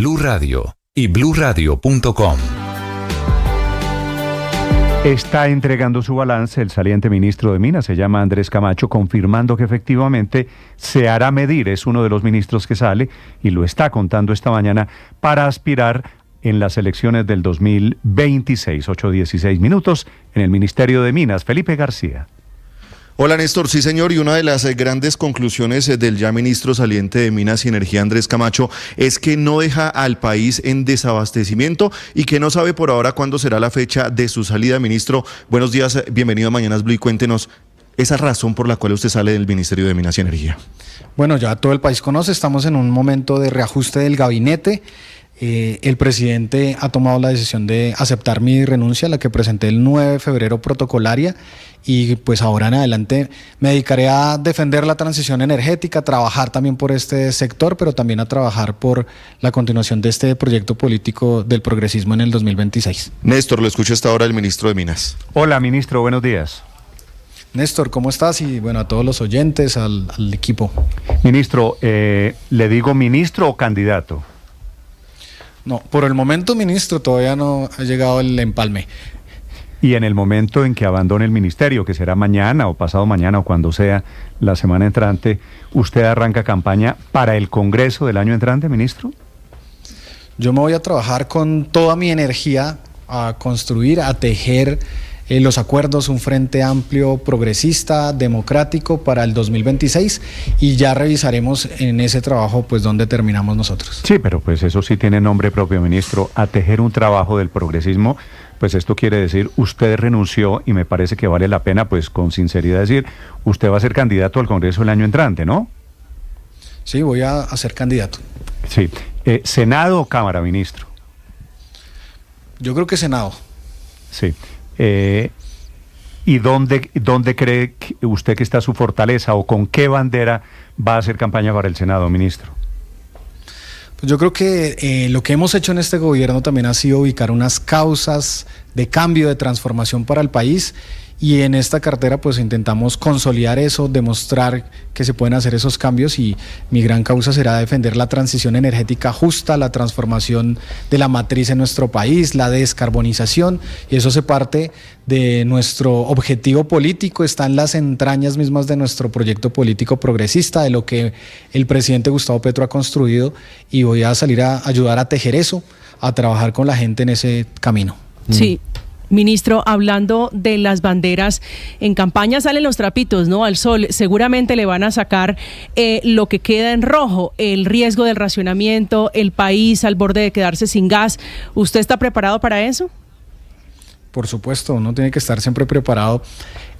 Blue Radio y bluradio.com. Está entregando su balance el saliente ministro de Minas, se llama Andrés Camacho, confirmando que efectivamente se hará medir, es uno de los ministros que sale y lo está contando esta mañana para aspirar en las elecciones del 2026, 8:16 minutos, en el Ministerio de Minas. Felipe García. Hola Néstor, sí señor, y una de las grandes conclusiones del ya ministro saliente de Minas y Energía, Andrés Camacho, es que no deja al país en desabastecimiento y que no sabe por ahora cuándo será la fecha de su salida. Ministro, buenos días, bienvenido a Mañanas Blue y cuéntenos esa razón por la cual usted sale del Ministerio de Minas y Energía. Bueno, ya todo el país conoce, estamos en un momento de reajuste del gabinete. El presidente ha tomado la decisión de aceptar mi renuncia, la que presenté el 9 de febrero protocolaria, y pues ahora en adelante me dedicaré a defender la transición energética, a trabajar también por este sector, pero también a trabajar por la continuación de este proyecto político del progresismo en el 2026. Néstor, lo escucha hasta ahora el ministro de Minas. Hola ministro, buenos días. Néstor, ¿cómo estás? Y bueno, a todos los oyentes, al equipo. Ministro, ¿le digo ministro o candidato? No, por el momento, ministro, todavía no ha llegado el empalme. Y en el momento en que abandone el ministerio, que será mañana o pasado mañana o cuando sea la semana entrante, ¿usted arranca campaña para el Congreso del año entrante, ministro? Yo me voy a trabajar con toda mi energía a construir, a tejer los acuerdos, un frente amplio, progresista, democrático para el 2026, y ya revisaremos en ese trabajo pues dónde terminamos nosotros. Sí, pero pues eso sí tiene nombre propio, ministro, a tejer un trabajo del progresismo. Pues esto quiere decir, usted renunció y me parece que vale la pena, pues con sinceridad decir, usted va a ser candidato al Congreso el año entrante, ¿no? Sí, voy a ser candidato. Sí. ¿Senado o Cámara, ministro? Yo creo que Senado. Sí. ¿Y dónde cree usted que está su fortaleza o con qué bandera va a hacer campaña para el Senado, ministro? Pues yo creo que lo que hemos hecho en este gobierno también ha sido ubicar unas causas de cambio, de transformación para el país, y en esta cartera pues intentamos consolidar eso, demostrar que se pueden hacer esos cambios, y mi gran causa será defender la transición energética justa, la transformación de la matriz en nuestro país, la descarbonización, y eso se parte de nuestro objetivo político, está en las entrañas mismas de nuestro proyecto político progresista, de lo que el presidente Gustavo Petro ha construido, y voy a salir a ayudar a tejer eso, a trabajar con la gente en ese camino. Sí. Ministro, hablando de las banderas, en campaña salen los trapitos, ¿no? Al sol. Seguramente le van a sacar lo que queda en rojo, el riesgo del racionamiento, el país al borde de quedarse sin gas. ¿Usted está preparado para eso? Por supuesto, uno tiene que estar siempre preparado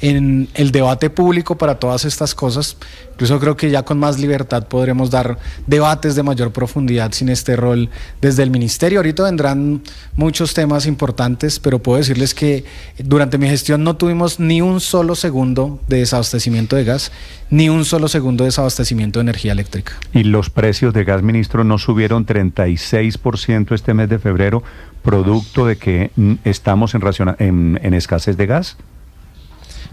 en el debate público para todas estas cosas. Incluso creo que ya con más libertad podremos dar debates de mayor profundidad sin este rol desde el ministerio. Ahorita vendrán muchos temas importantes, pero puedo decirles que durante mi gestión no tuvimos ni un solo segundo de desabastecimiento de gas, ni un solo segundo de desabastecimiento de energía eléctrica. Y los precios de gas, ministro, no subieron 36% este mes de febrero, producto de que estamos en escasez de gas.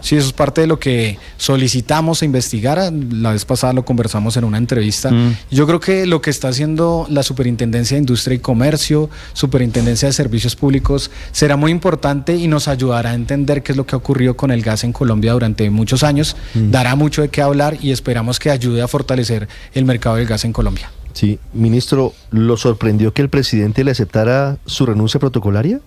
Sí, eso es parte de lo que solicitamos a investigar. La vez pasada lo conversamos en una entrevista. Yo creo que lo que está haciendo la Superintendencia de Industria y Comercio, Superintendencia de Servicios Públicos, será muy importante y nos ayudará a entender qué es lo que ha ocurrido con el gas en Colombia durante muchos años. Dará mucho de qué hablar y esperamos que ayude a fortalecer el mercado del gas en Colombia. Sí, ministro, ¿lo sorprendió que el presidente le aceptara su renuncia protocolaria?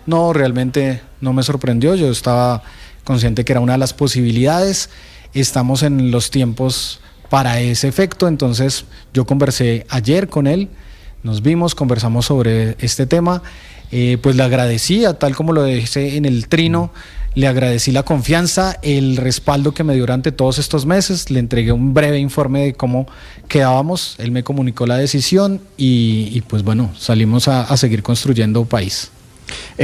No, realmente no me sorprendió. Yo estaba consciente que era una de las posibilidades. Estamos en los tiempos para ese efecto, entonces yo conversé ayer con él, nos vimos, conversamos sobre este tema, pues le agradecía, tal como lo dije en el trino, le agradecí la confianza, el respaldo que me dio durante todos estos meses, le entregué un breve informe de cómo quedábamos, él me comunicó la decisión y pues bueno, salimos a seguir construyendo país.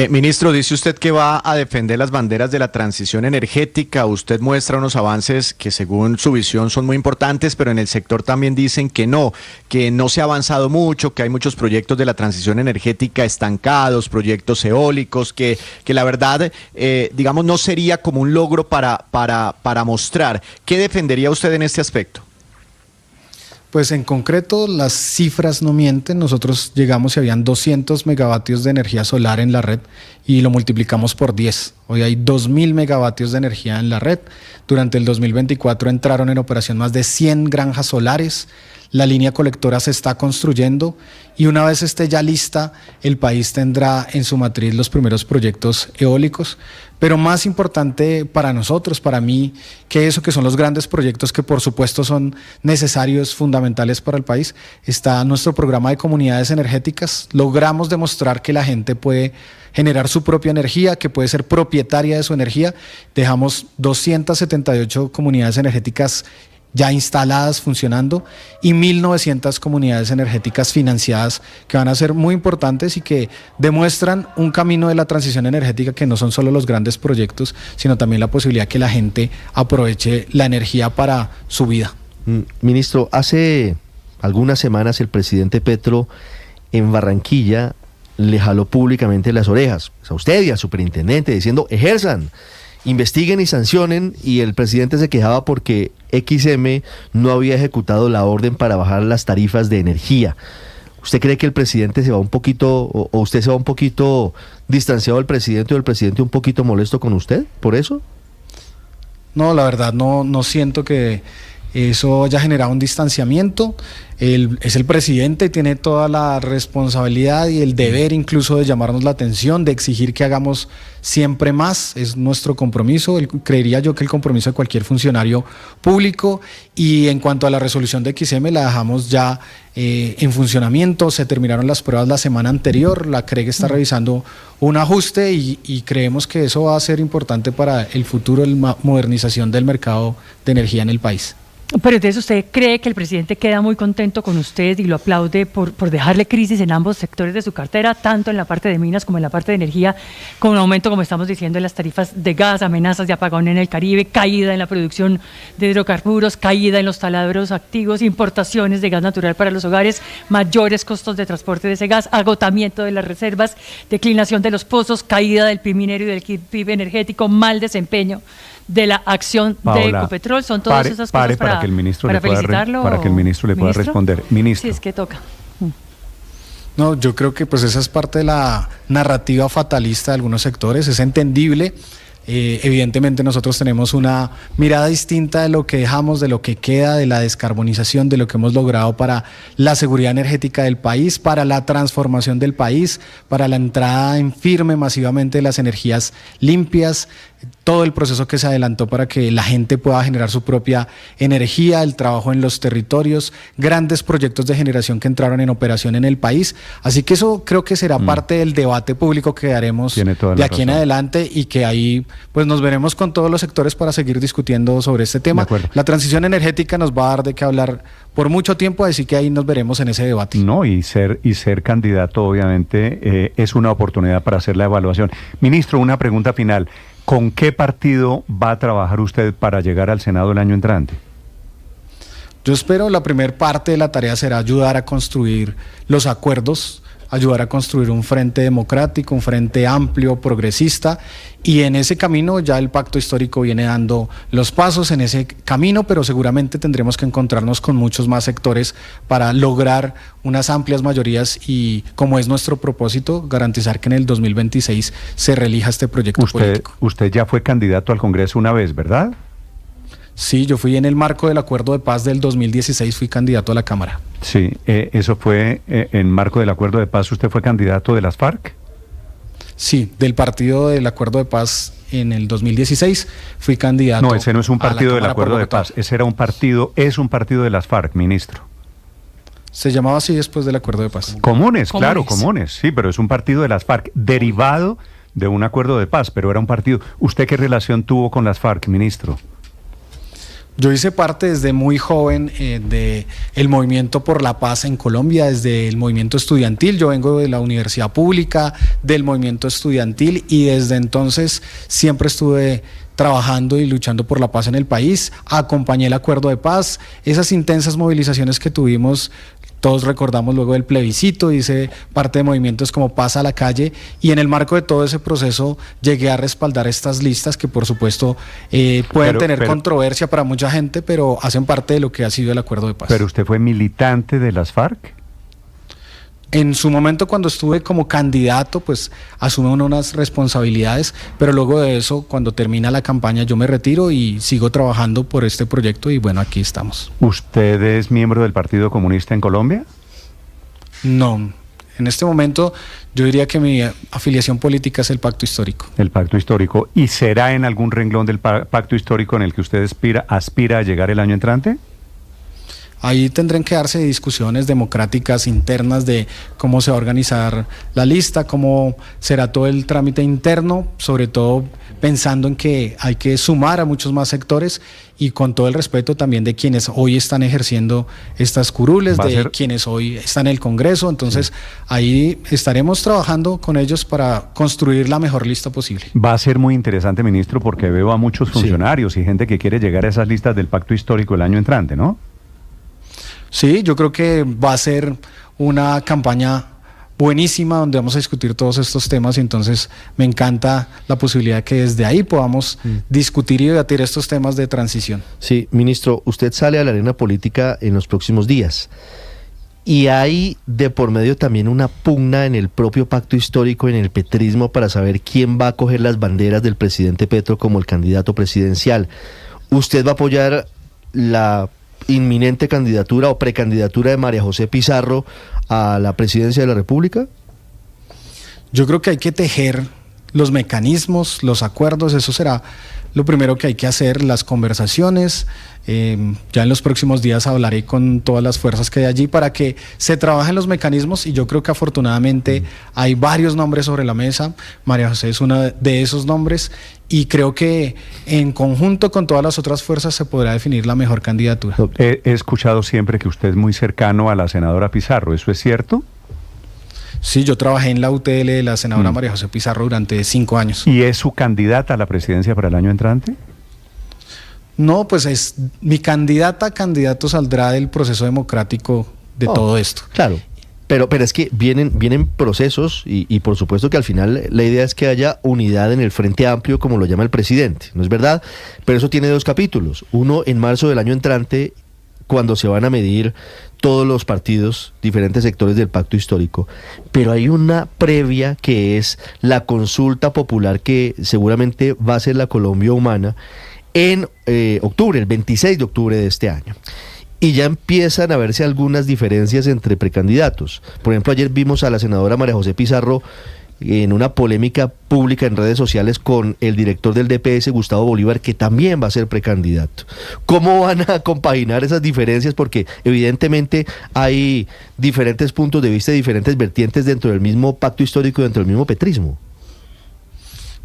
Ministro, dice usted que va a defender las banderas de la transición energética. Usted muestra unos avances que según su visión son muy importantes, pero en el sector también dicen que no se ha avanzado mucho, que hay muchos proyectos de la transición energética estancados, proyectos eólicos, que la verdad, digamos, no sería como un logro para mostrar. ¿Qué defendería usted en este aspecto? Pues en concreto las cifras no mienten, nosotros llegamos y habían 200 megavatios de energía solar en la red y lo multiplicamos por 10. Hoy hay 2.000 megavatios de energía en la red. Durante el 2024 entraron en operación más de 100 granjas solares. La línea colectora se está construyendo y una vez esté ya lista, el país tendrá en su matriz los primeros proyectos eólicos. Pero más importante para nosotros, para mí, que eso que son los grandes proyectos que por supuesto son necesarios, fundamentales para el país, está nuestro programa de comunidades energéticas. Logramos demostrar que la gente puede generar su propia energía, que puede ser propietaria de su energía. Dejamos 278 comunidades energéticas ya instaladas, funcionando, y 1.900 comunidades energéticas financiadas que van a ser muy importantes y que demuestran un camino de la transición energética que no son solo los grandes proyectos, sino también la posibilidad que la gente aproveche la energía para su vida. Ministro, hace algunas semanas el presidente Petro en Barranquilla le jaló públicamente las orejas a usted y al superintendente diciendo ejerzan, investiguen y sancionen, y el presidente se quejaba porque XM no había ejecutado la orden para bajar las tarifas de energía. ¿Usted cree que el presidente se va un poquito, o usted se va un poquito distanciado del presidente, o el presidente un poquito molesto con usted por eso? No, la verdad no siento que eso haya generado un distanciamiento. Él es el presidente y tiene toda la responsabilidad y el deber incluso de llamarnos la atención, de exigir que hagamos siempre más. Es nuestro compromiso, creería yo que el compromiso de cualquier funcionario público. Y en cuanto a la resolución de XM, la dejamos ya en funcionamiento. Se terminaron las pruebas la semana anterior, la CREG está revisando un ajuste y creemos que eso va a ser importante para el futuro, la modernización del mercado de energía en el país. Pero entonces usted cree que el presidente queda muy contento con usted y lo aplaude por dejarle crisis en ambos sectores de su cartera, tanto en la parte de minas como en la parte de energía, con un aumento, como estamos diciendo, en las tarifas de gas, amenazas de apagón en el Caribe, caída en la producción de hidrocarburos, caída en los taladros activos, importaciones de gas natural para los hogares, mayores costos de transporte de ese gas, agotamiento de las reservas, declinación de los pozos, caída del PIB minero y del PIB energético, mal desempeño de la acción de Ecopetrol? Son todas esas cosas para que el ministro le pueda felicitarlo. Para que el ministro le pueda responder. Ministro. Sí, es que toca. No, yo creo que pues esa es parte de la narrativa fatalista de algunos sectores, es entendible. Evidentemente nosotros tenemos una mirada distinta de lo que dejamos, de lo que queda, de la descarbonización, de lo que hemos logrado para la seguridad energética del país, para la transformación del país, para la entrada en firme masivamente de las energías limpias, todo el proceso que se adelantó para que la gente pueda generar su propia energía, el trabajo en los territorios, grandes proyectos de generación que entraron en operación en el país. Así que eso creo que será parte del debate público que haremos de aquí en adelante, y que ahí pues nos veremos con todos los sectores para seguir discutiendo sobre este tema. La transición energética nos va a dar de qué hablar por mucho tiempo, así que ahí nos veremos en ese debate. No, y ser candidato obviamente es una oportunidad para hacer la evaluación. Ministro, una pregunta final. ¿Con qué partido va a trabajar usted para llegar al Senado el año entrante? Yo espero la primera parte de la tarea será ayudar a construir los acuerdos, ayudar a construir un frente democrático, un frente amplio, progresista, y en ese camino ya el pacto histórico viene dando los pasos en ese camino, pero seguramente tendremos que encontrarnos con muchos más sectores para lograr unas amplias mayorías y, como es nuestro propósito, garantizar que en el 2026 se reelija este proyecto político. Usted ya fue candidato al Congreso una vez, ¿verdad? Sí, yo fui en el marco del Acuerdo de Paz del 2016, fui candidato a la Cámara. Sí, eso fue en marco del Acuerdo de Paz. ¿Usted fue candidato de las FARC? Sí, del partido del Acuerdo de Paz en el 2016 fui candidato. No, ese no es un partido del Acuerdo de Paz, ese era un partido, es un partido de las FARC, ministro. Se llamaba así después del Acuerdo de Paz. Comunes, claro, Comunes, sí, pero es un partido de las FARC, derivado de un Acuerdo de Paz, pero era un partido. ¿Usted qué relación tuvo con las FARC, ministro? Yo hice parte desde muy joven del movimiento por la paz en Colombia, desde el movimiento estudiantil. Yo vengo de la universidad pública, del movimiento estudiantil, y desde entonces siempre estuve trabajando y luchando por la paz en el país, acompañé el acuerdo de paz, esas intensas movilizaciones que tuvimos. Todos recordamos luego del plebiscito, hice parte de movimientos como Paz a la Calle, y en el marco de todo ese proceso llegué a respaldar estas listas que por supuesto pueden tener controversia para mucha gente, pero hacen parte de lo que ha sido el acuerdo de paz. ¿Pero usted fue militante de las FARC? En su momento, cuando estuve como candidato, pues asume uno unas responsabilidades, pero luego de eso, cuando termina la campaña, yo me retiro y sigo trabajando por este proyecto y bueno, aquí estamos. ¿Usted es miembro del Partido Comunista en Colombia? No, en este momento yo diría que mi afiliación política es el Pacto Histórico. El Pacto Histórico. ¿Y será en algún renglón del Pacto Histórico en el que usted aspira a llegar el año entrante? Ahí tendrán que darse discusiones democráticas internas de cómo se va a organizar la lista, cómo será todo el trámite interno, sobre todo pensando en que hay que sumar a muchos más sectores y con todo el respeto también de quienes hoy están ejerciendo estas curules, de quienes hoy están en el Congreso. Entonces ahí estaremos trabajando con ellos para construir la mejor lista posible. Va a ser muy interesante, ministro, porque veo a muchos funcionarios y gente que quiere llegar a esas listas del Pacto Histórico el año entrante, ¿no? Sí, yo creo que va a ser una campaña buenísima donde vamos a discutir todos estos temas y entonces me encanta la posibilidad de que desde ahí podamos discutir y debatir estos temas de transición. Sí, ministro, usted sale a la arena política en los próximos días y hay de por medio también una pugna en el propio Pacto Histórico, en el petrismo, para saber quién va a coger las banderas del presidente Petro como el candidato presidencial. ¿Usted va a apoyar la inminente candidatura o precandidatura de María José Pizarro a la presidencia de la República? Yo creo que hay que tejer los mecanismos, los acuerdos, eso será lo primero que hay que hacer, las conversaciones. Ya en los próximos días hablaré con todas las fuerzas que hay allí para que se trabajen los mecanismos y yo creo que afortunadamente hay varios nombres sobre la mesa. María José es uno de esos nombres y creo que en conjunto con todas las otras fuerzas se podrá definir la mejor candidatura. He escuchado siempre que usted es muy cercano a la senadora Pizarro, ¿eso es cierto? Sí, yo trabajé en la UTL de la senadora María José Pizarro durante 5 años. ¿Y es su candidata a la presidencia para el año entrante? No, pues es mi candidato saldrá del proceso democrático de todo esto. Claro, pero es que vienen procesos y por supuesto que al final la idea es que haya unidad en el Frente Amplio, como lo llama el presidente, ¿no es verdad? Pero eso tiene 2 capítulos, uno en marzo del año entrante, cuando se van a medir todos los partidos, diferentes sectores del Pacto Histórico, pero hay una previa que es la consulta popular que seguramente va a ser la Colombia Humana en octubre, el 26 de octubre de este año. Y ya empiezan a verse algunas diferencias entre precandidatos. Por ejemplo, ayer vimos a la senadora María José Pizarro en una polémica pública en redes sociales con el director del DPS, Gustavo Bolívar, que también va a ser precandidato. ¿Cómo van a compaginar esas diferencias? Porque evidentemente hay diferentes puntos de vista, diferentes vertientes dentro del mismo Pacto Histórico, dentro del mismo petrismo.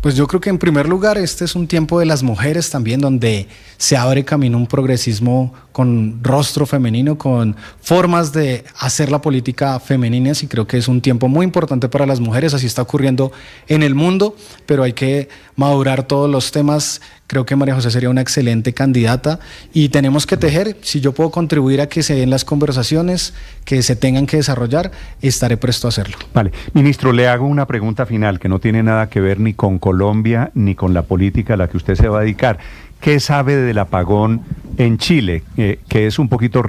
Pues yo creo que en primer lugar este es un tiempo de las mujeres también, donde se abre camino un progresismo con rostro femenino, con formas de hacer la política femeninas, y creo que es un tiempo muy importante para las mujeres. Así está ocurriendo en el mundo, pero hay que madurar todos los temas. Creo que María José sería una excelente candidata y tenemos que tejer. Si yo puedo contribuir a que se den las conversaciones que se tengan que desarrollar, estaré presto a hacerlo. Vale, ministro, le hago una pregunta final que no tiene nada que ver ni con Colombia ni con la política a la que usted se va a dedicar. ¿Qué sabe del apagón en Chile? Que es un poquito,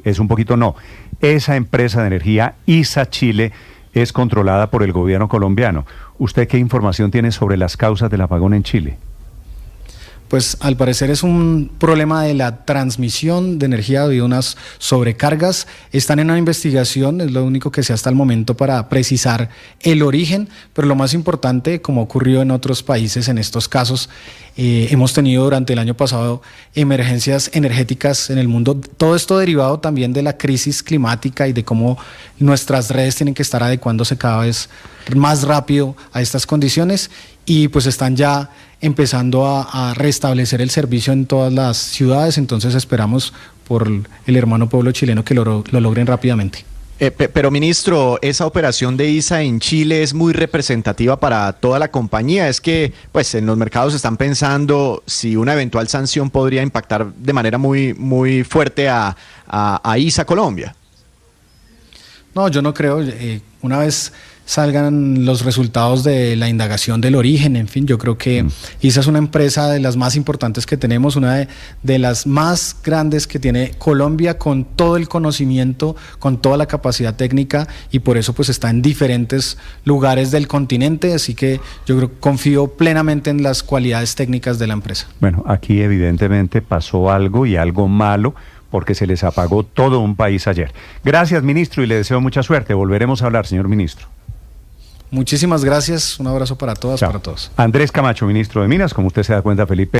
es un poquito no. Esa empresa de energía, ISA Chile, es controlada por el gobierno colombiano. ¿Usted qué información tiene sobre las causas del apagón en Chile? Pues al parecer es un problema de la transmisión de energía debido a unas sobrecargas. Están en una investigación, es lo único que sé hasta el momento para precisar el origen, pero lo más importante, como ocurrió en otros países en estos casos, hemos tenido durante el año pasado emergencias energéticas en el mundo, todo esto derivado también de la crisis climática y de cómo nuestras redes tienen que estar adecuándose cada vez más rápido a estas condiciones y pues están ya empezando a restablecer el servicio en todas las ciudades, entonces esperamos por el hermano pueblo chileno que lo logren rápidamente. Pero ministro, esa operación de ISA en Chile es muy representativa para toda la compañía. Es que pues en los mercados están pensando si una eventual sanción podría impactar de manera muy fuerte a ISA Colombia. No, yo no creo. Una vez salgan los resultados de la indagación del origen, en fin, yo creo que ISA es una empresa de las más importantes que tenemos, una de las más grandes que tiene Colombia, con todo el conocimiento, con toda la capacidad técnica, y por eso pues está en diferentes lugares del continente, así que yo confío plenamente en las cualidades técnicas de la empresa. Bueno, aquí evidentemente pasó algo y algo malo, porque se les apagó todo un país ayer. Gracias, ministro, y le deseo mucha suerte. Volveremos a hablar, señor ministro. Muchísimas gracias, un abrazo para todas, Chao. para todos. Andrés Camacho, ministro de Minas, como usted se da cuenta, Felipe.